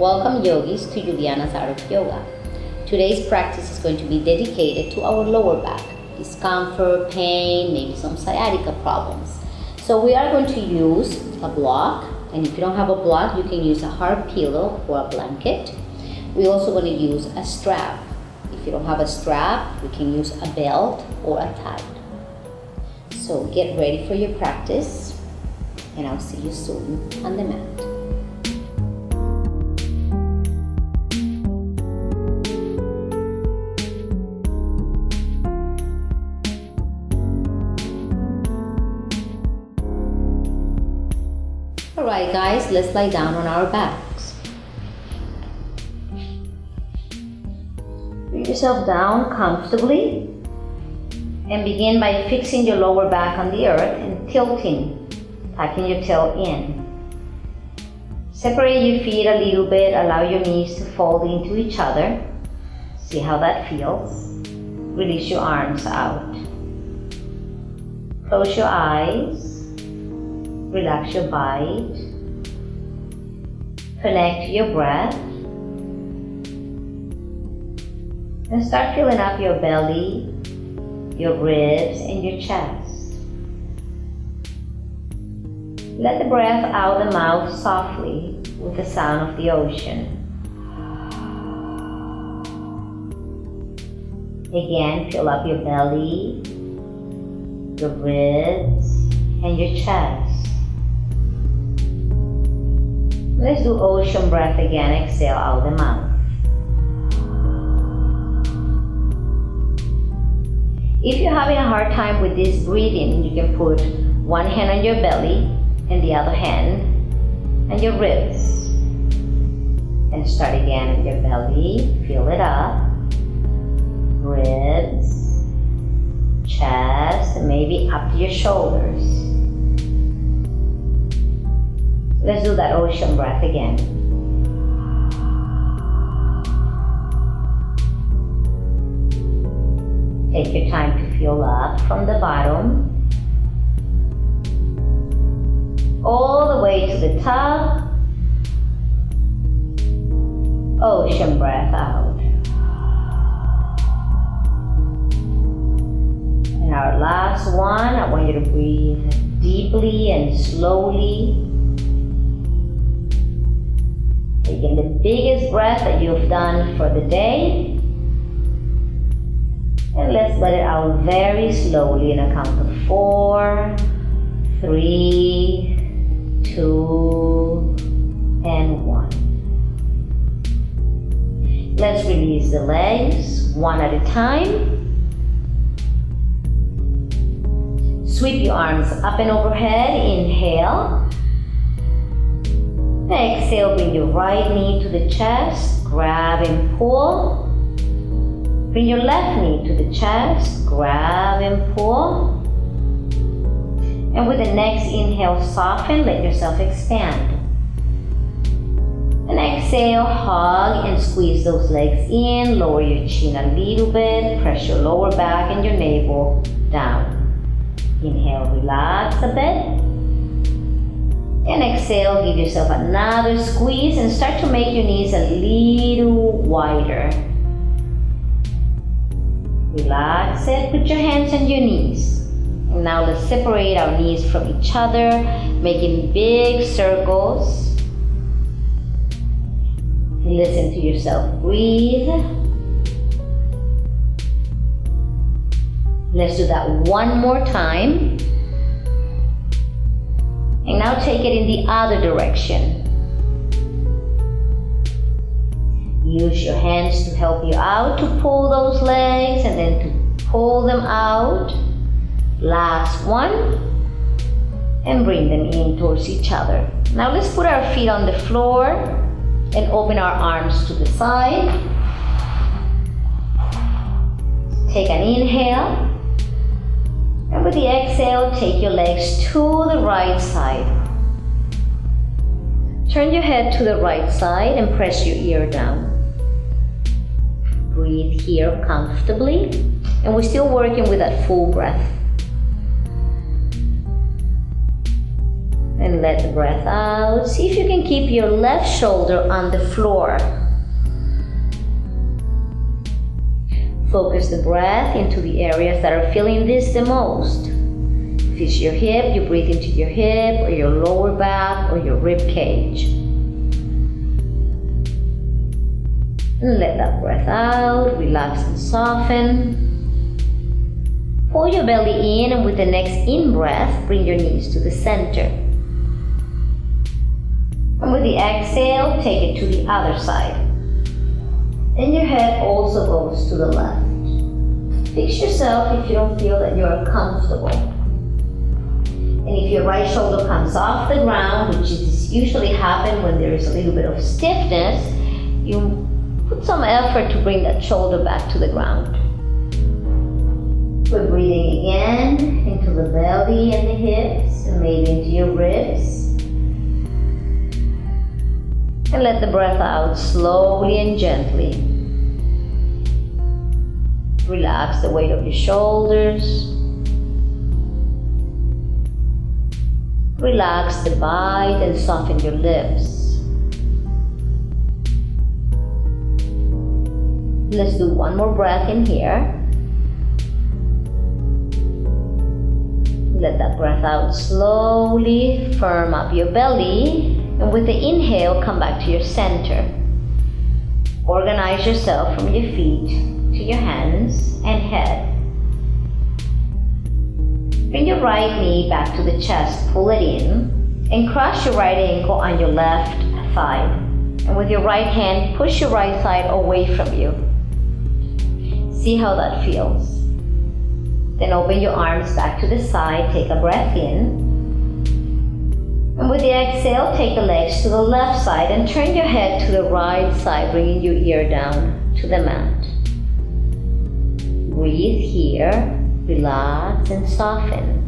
Welcome yogis to Juliana's Art of Yoga. Today's practice is going to be dedicated to our lower back, discomfort, pain, maybe some sciatica problems. So we are going to use a block, and if you don't have a block, you can use a hard pillow or a blanket. We're also going to use a strap. If you don't have a strap, we can use a belt or a tie. So get ready for your practice, and I'll see you soon on the mat. Alright guys, let's lie down on our backs. Bring yourself down comfortably and begin by fixing your lower back on the earth and tilting, tucking your tail in. Separate your feet a little bit, allow your knees to fold into each other. See how that feels. Release your arms out. Close your eyes. Relax your bite. Connect to your breath. And start filling up your belly, your ribs, and your chest. Let the breath out the mouth softly with the sound of the ocean. Again, fill up your belly, your ribs, and your chest. Let's do ocean breath again. Exhale out the mouth. If you're having a hard time with this breathing, you can put one hand on your belly and the other hand on your ribs. And start again with your belly. Fill it up. Ribs, chest, and maybe up to your shoulders. Let's do that ocean breath again. Take your time to fill up from the bottom all the way to the top. Ocean breath out. And our last one, I want you to breathe deeply and slowly. Taking the biggest breath that you've done for the day. And let's let it out very slowly in a count of 4, 3, 2, and 1. Let's release the legs one at a time. Sweep your arms up and overhead. Inhale. Exhale, bring your right knee to the chest, grab and pull. Bring your left knee to the chest, grab and pull. And with the next inhale, soften, let yourself expand. And exhale, hug and squeeze those legs in, lower your chin a little bit, press your lower back and your navel down. Inhale, relax a bit. And exhale, give yourself another squeeze and start to make your knees a little wider. Relax it, put your hands on your knees. And now let's separate our knees from each other, making big circles. Listen to yourself breathe. Let's do that one more time. And now take it in the other direction. Use your hands to help you out to pull those legs and then to pull them out. Last one. And bring them in towards each other. Now let's put our feet on the floor and open our arms to the side. Take an inhale. And with the exhale, take your legs to the right side. Turn your head to the right side and press your ear down. Breathe here comfortably. And we're still working with that full breath. And let the breath out. See if you can keep your left shoulder on the floor. Focus the breath into the areas that are feeling this the most. If it's your hip, you breathe into your hip or your lower back or your rib cage. And let that breath out. Relax and soften. Pull your belly in, and with the next in-breath, bring your knees to the center. And with the exhale, take it to the other side. And your head also goes to the left. Fix yourself if you don't feel that you're comfortable. And if your right shoulder comes off the ground, which is usually happen when there is a little bit of stiffness, you put some effort to bring that shoulder back to the ground. We're breathing again into the belly and the hips, and maybe into your ribs. And let the breath out slowly and gently. Relax the weight of your shoulders. Relax the bite and soften your lips. Let's do one more breath in here. Let that breath out slowly. Firm up your belly. And with the inhale, come back to your center. Organize yourself from your feet to your hands and head. Bring your right knee back to the chest, pull it in, and cross your right ankle on your left thigh. And with your right hand, push your right thigh away from you. See how that feels. Then open your arms back to the side, take a breath in. And with the exhale, take the legs to the left side and turn your head to the right side, bringing your ear down to the mat. Breathe here, relax and soften.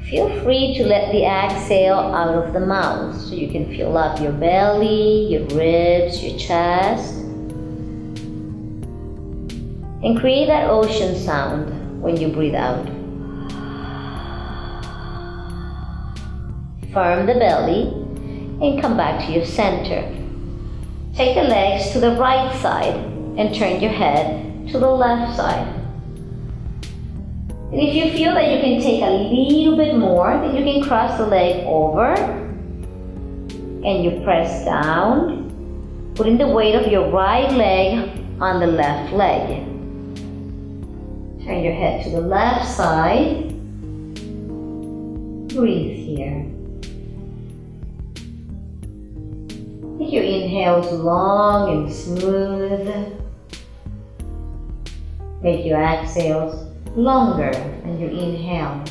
Feel free to let the exhale out of the mouth so you can fill up your belly, your ribs, your chest. And create that ocean sound when you breathe out. Firm the belly and come back to your center. Take the legs to the right side and turn your head to the left side. And if you feel that you can take a little bit more, then you can cross the leg over and you press down, putting the weight of your right leg on the left leg. Turn your head to the left side. Breathe here. Make your inhales long and smooth. Make your exhales longer than your inhales.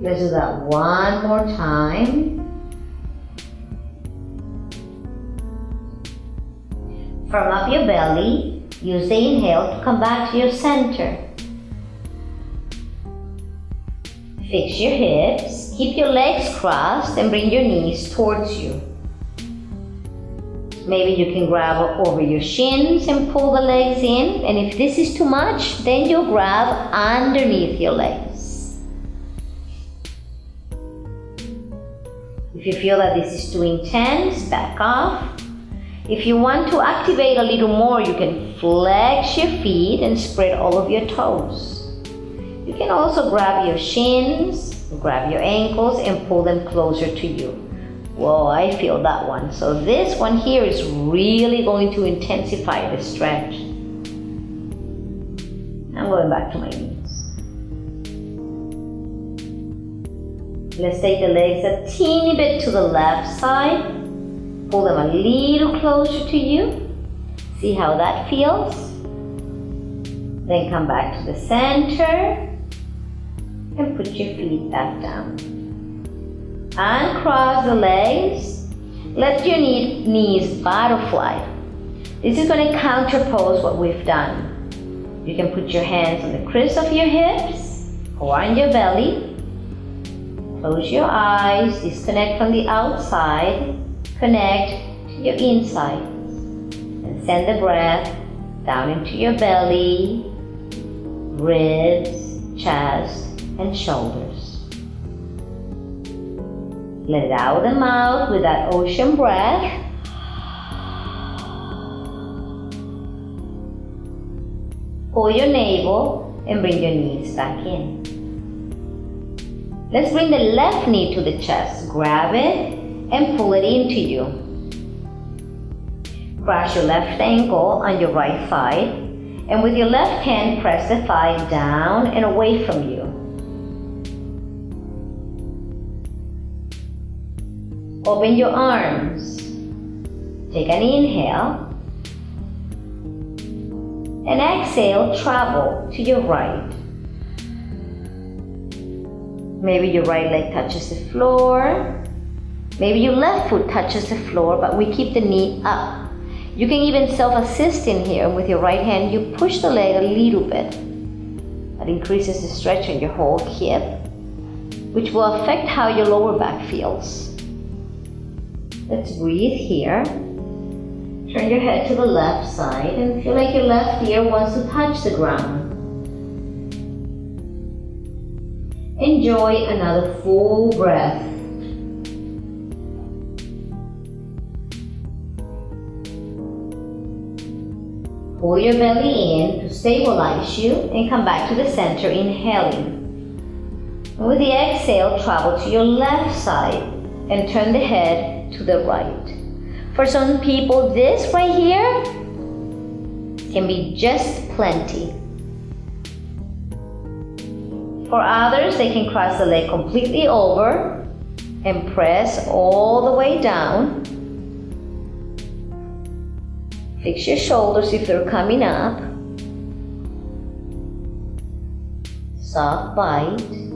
Let's do that one more time. Firm up your belly. Use the inhale to come back to your center. Fix your hips. Keep your legs crossed and bring your knees towards you. Maybe you can grab over your shins and pull the legs in. And if this is too much, then you'll grab underneath your legs. If you feel that this is too intense, back off. If you want to activate a little more, you can flex your feet and spread all of your toes. You can also grab your shins, grab your ankles, and pull them closer to you. Whoa, I feel that one. So this one here is really going to intensify the stretch. I'm going back to my knees. Let's take the legs a teeny bit to the left side. Pull them a little closer to you. See how that feels? Then come back to the center and put your feet back down. Uncross the legs. Let your knees butterfly. This is going to counterpose what we've done. You can put your hands on the crisp of your hips or on your belly. Close your eyes. Disconnect from the outside. Connect to your inside. And send the breath down into your belly, ribs, chest, and shoulders. Let it out of the mouth with that ocean breath. Pull your navel and bring your knees back in. Let's bring the left knee to the chest. Grab it and pull it into you. Cross your left ankle on your right thigh, and with your left hand press the thigh down and away from you. Open your arms. Take an inhale. And exhale, travel to your right. Maybe your right leg touches the floor. Maybe your left foot touches the floor, but we keep the knee up. You can even self-assist in here. With your right hand, you push the leg a little bit. That increases the stretch on your whole hip, which will affect how your lower back feels. Let's breathe here. Turn your head to the left side and feel like your left ear wants to touch the ground. Enjoy another full breath. Pull your belly in to stabilize you and come back to the center, inhaling. And with the exhale, travel to your left side and turn the head to the right. For some people, this right here can be just plenty. For others, they can cross the leg completely over and press all the way down. Fix your shoulders if they're coming up. Soft bite.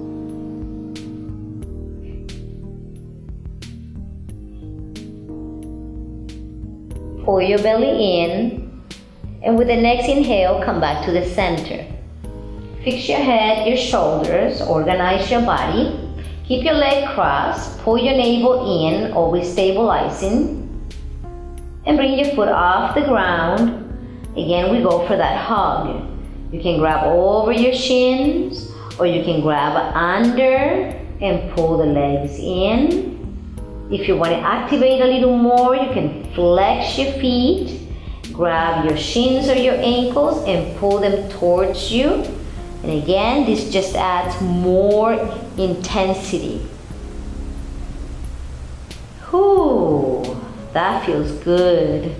Pull your belly in, and with the next inhale, come back to the center. Fix your head, your shoulders, organize your body. Keep your leg crossed, pull your navel in, always stabilizing. And bring your foot off the ground. Again, we go for that hug. You can grab over your shins, or you can grab under and pull the legs in. If you want to activate a little more, you can flex your feet, grab your shins or your ankles and pull them towards you. And again, this just adds more intensity. Whew, that feels good.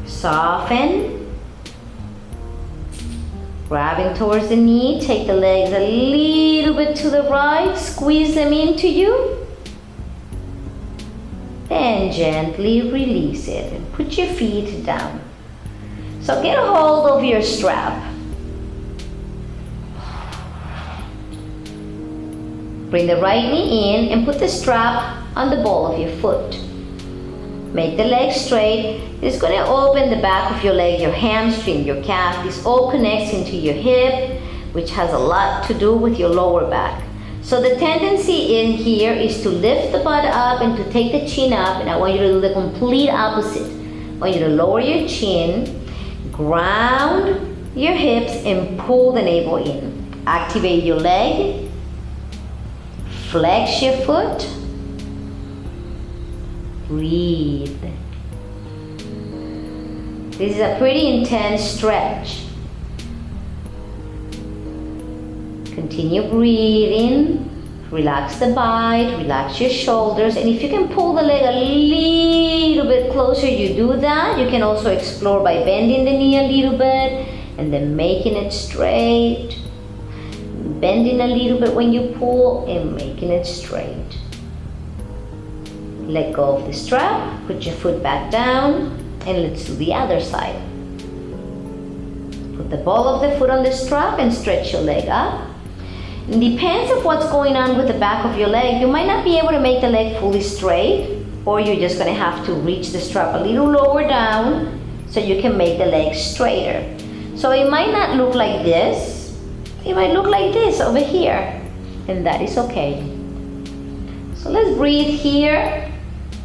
Soften. Grabbing towards the knee, take the legs a little bit to the right, squeeze them into you. Then gently release it and put your feet down. So get a hold of your strap. Bring the right knee in and put the strap on the ball of your foot. Make the leg straight. It's going to open the back of your leg, your hamstring, your calf. This all connects into your hip, which has a lot to do with your lower back. So the tendency in here is to lift the butt up and to take the chin up, and I want you to do the complete opposite. I want you to lower your chin, ground your hips, and pull the navel in. Activate your leg, flex your foot, breathe. This is a pretty intense stretch. Continue breathing. Relax the bite, relax your shoulders, and if you can pull the leg a little bit closer, you do that. You can also explore by bending the knee a little bit and then making it straight. Bending a little bit when you pull and making it straight. Let go of the strap, put your foot back down, and let's do the other side. Put the ball of the foot on the strap and stretch your leg up. It depends on what's going on with the back of your leg. You might not be able to make the leg fully straight, or you're just going to have to reach the strap a little lower down so you can make the leg straighter. So it might not look like this. It might look like this over here, and that is okay. So let's breathe here.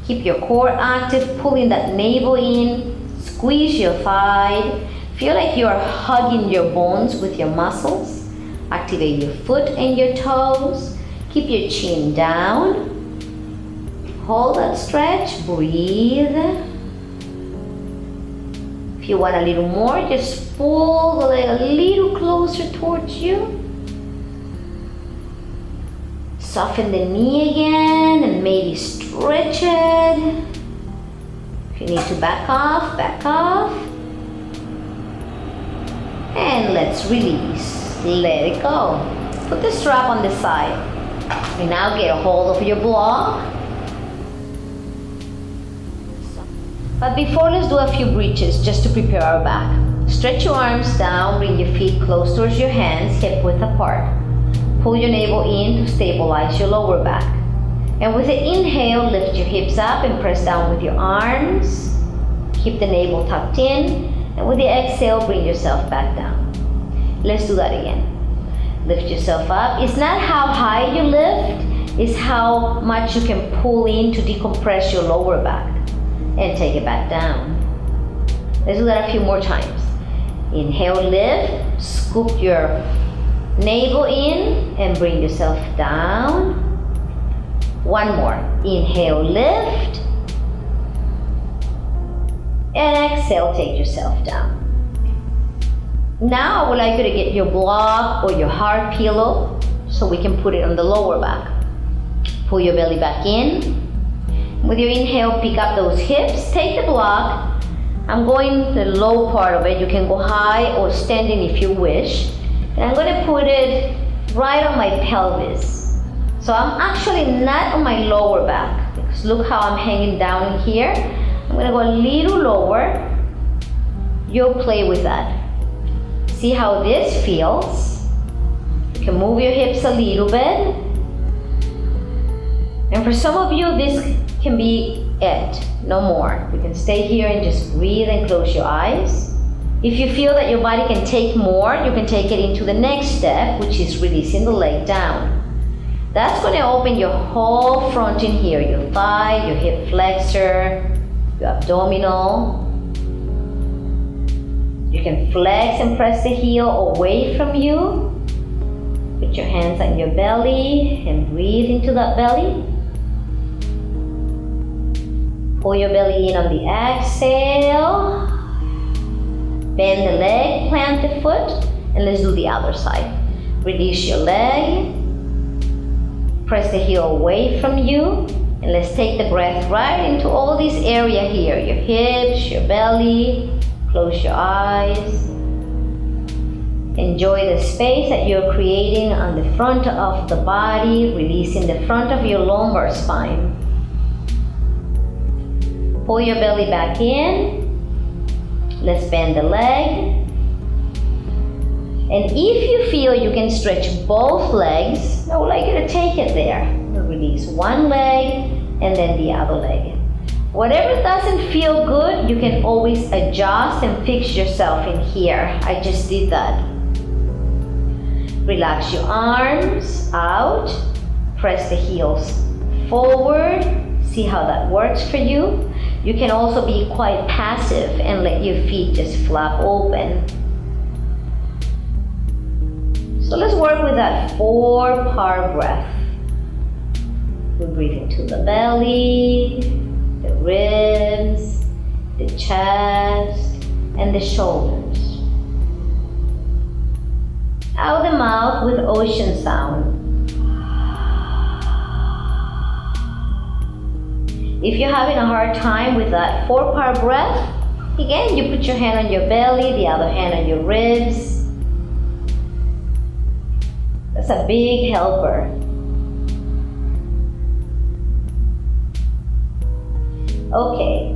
Keep your core active, pulling that navel in, Squeeze your thigh. Feel like you're hugging your bones with your muscles. Activate your foot and your toes. Keep your chin down. Hold that stretch. Breathe. If you want a little more, just pull the leg a little closer towards you. Soften the knee again and maybe stretch it. If you need to back off, back off. And let's release. Let it go. Put the strap on the side. And now get a hold of your block. But before, let's do a few breaths just to prepare our back. Stretch your arms down, bring your feet close towards your hands, hip width apart. Pull your navel in to stabilize your lower back. And with the inhale, lift your hips up and press down with your arms. Keep the navel tucked in. And with the exhale, bring yourself back down. Let's do that again. Lift yourself up. It's not how high you lift, it's how much you can pull in to decompress your lower back. And take it back down. Let's do that a few more times. Inhale, lift. Scoop your navel in and bring yourself down. One more. Inhale, lift. And exhale, take yourself down. Now I would like you to get your block or your hard pillow so we can put it on the lower back. Pull your belly back in. With your inhale, pick up those hips. Take the block. I'm going the low part of it. You can go high or standing if you wish. And I'm going to put it right on my pelvis. So I'm actually not on my lower back. Because look how I'm hanging down here. I'm going to go a little lower. You'll play with that. See how this feels. You can move your hips a little bit. And for some of you, this can be it. No more. You can stay here and just breathe and close your eyes. If you feel that your body can take more, you can take it into the next step, which is releasing the leg down. That's going to open your whole front in here, your thigh, your hip flexor, your abdominal. You can flex and press the heel away from you. Put your hands on your belly and breathe into that belly. Pull your belly in on the exhale. Bend the leg, plant the foot, and let's do the other side. Release your leg. Press the heel away from you. And let's take the breath right into all this area here. Your hips, your belly. Close your eyes. Enjoy the space that you're creating on the front of the body, releasing the front of your lumbar spine. Pull your belly back in. Let's bend the leg. And if you feel you can stretch both legs, I would like you to take it there. Release one leg and then the other leg. Whatever doesn't feel good, you can always adjust and fix yourself in here. I just did that. Relax your arms out. Press the heels forward. See how that works for you. You can also be quite passive and let your feet just flap open. So let's work with that 4-part breath. We breathe into the belly, the ribs, the chest, and the shoulders. Out the mouth with ocean sound. If you're having a hard time with that 4-part breath, again, you put your hand on your belly, the other hand on your ribs. That's a big helper. Okay,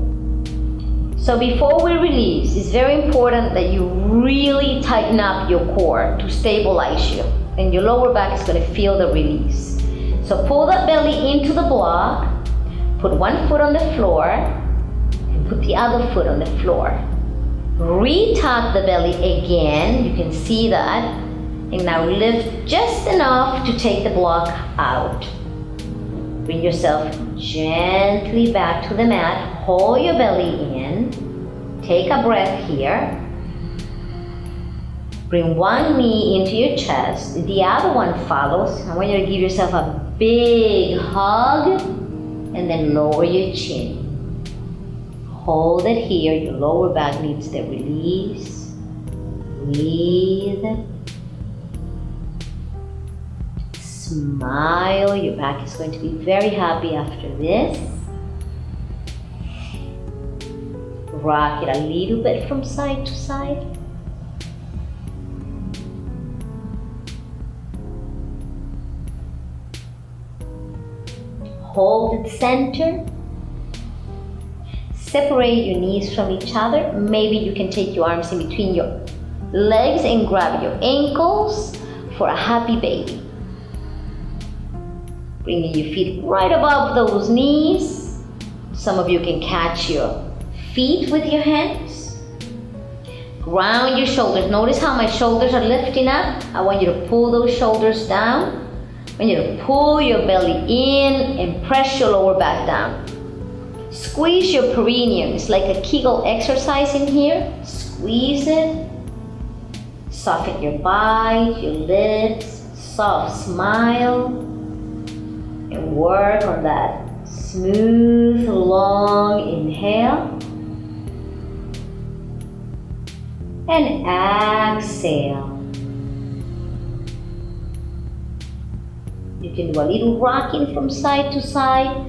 so before we release, it's very important that you really tighten up your core to stabilize you, and your lower back is going to feel the release. So pull that belly into the block. Put one foot on the floor and put the other foot on the floor. Retuck the belly again, you can see that. And now lift just enough to take the block out. Bring yourself gently back to the mat. Hold your belly in. Take a breath here. Bring one knee into your chest, the other one follows. I want you to give yourself a big hug and then lower your chin. Hold it here, your lower back needs the release. Breathe. Smile, your back is going to be very happy after this. Rock it a little bit from side to side. Hold it center. Separate your knees from each other. Maybe you can take your arms in between your legs and grab your ankles for a happy baby. Bringing your feet right above those knees. Some of you can catch your feet with your hands. Ground your shoulders. Notice how my shoulders are lifting up. I want you to pull those shoulders down. I want you to pull your belly in and press your lower back down. Squeeze your perineum. It's like a Kegel exercise in here. Squeeze it. Soften your bite, your lips. Soft smile. And work on that smooth, long inhale. And exhale. You can do a little rocking from side to side.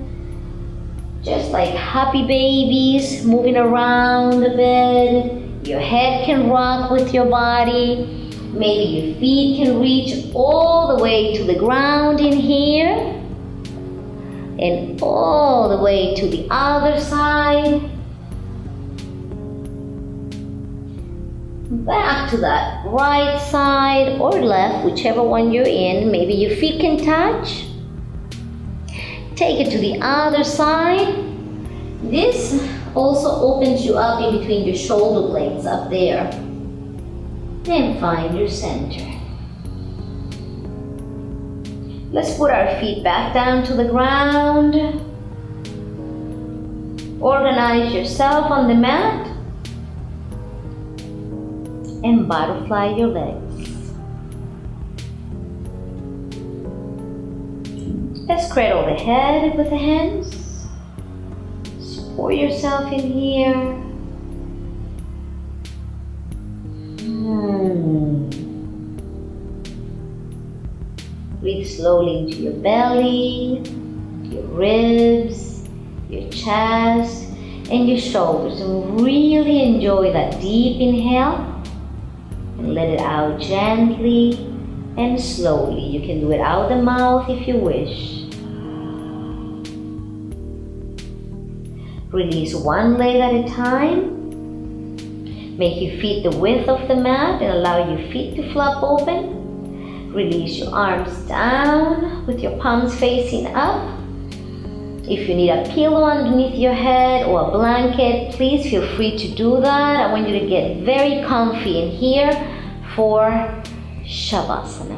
Just like happy babies, moving around a bit. Your head can rock with your body. Maybe your feet can reach all the way to the ground in here. And all the way to the other side. Back to that right side or left, whichever one you're in. Maybe your feet can touch. Take it to the other side. This also opens you up in between your shoulder blades up there. Then find your center. Let's put our feet back down to the ground. Organize yourself on the mat. And butterfly your legs. Let's cradle the head with the hands. Support yourself in here. Breathe slowly into your belly, your ribs, your chest, and your shoulders. And really enjoy that deep inhale. And let it out gently and slowly. You can do it out the mouth if you wish. Release one leg at a time. Make your feet the width of the mat and allow your feet to flop open. Release your arms down with your palms facing up. If you need a pillow underneath your head or a blanket, please feel free to do that. I want you to get very comfy in here for Shavasana.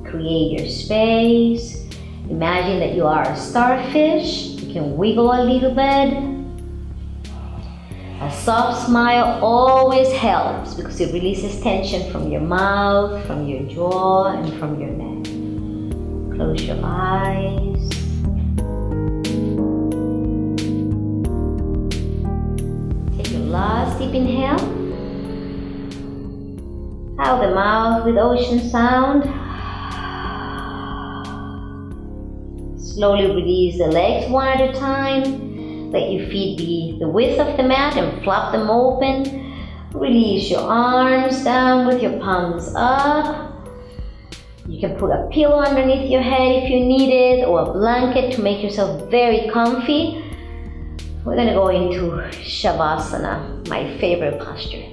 Create your space. Imagine that you are a starfish. You can wiggle a little bit. A soft smile always helps because it releases tension from your mouth, from your jaw, and from your neck. Close your eyes. Take your last deep inhale. Out the mouth with ocean sound. Slowly release the legs one at a time. Let your feet be the width of the mat and flop them open. Release your arms down with your palms up. You can put a pillow underneath your head if you need it, or a blanket to make yourself very comfy. We're going to go into Shavasana, my favorite posture.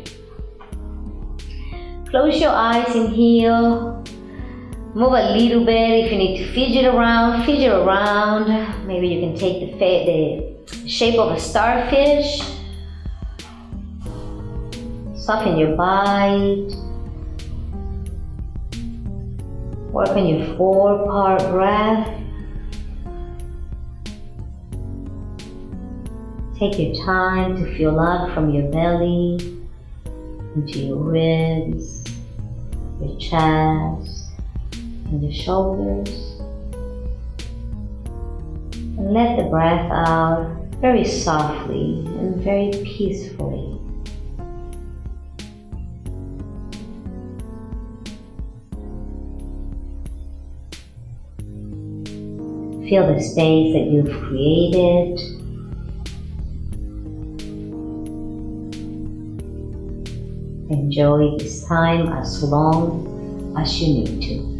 Close your eyes, inhale. Move a little bit. If you need to fidget around, fidget around. Maybe you can take the shape of a starfish. Soften your bite. Work on your 4-part breath. Take your time to feel out from your belly into your ribs, your chest, and your shoulders. And let the breath out very softly and very peacefully. Feel the space that you've created. Enjoy this time as long as you need to.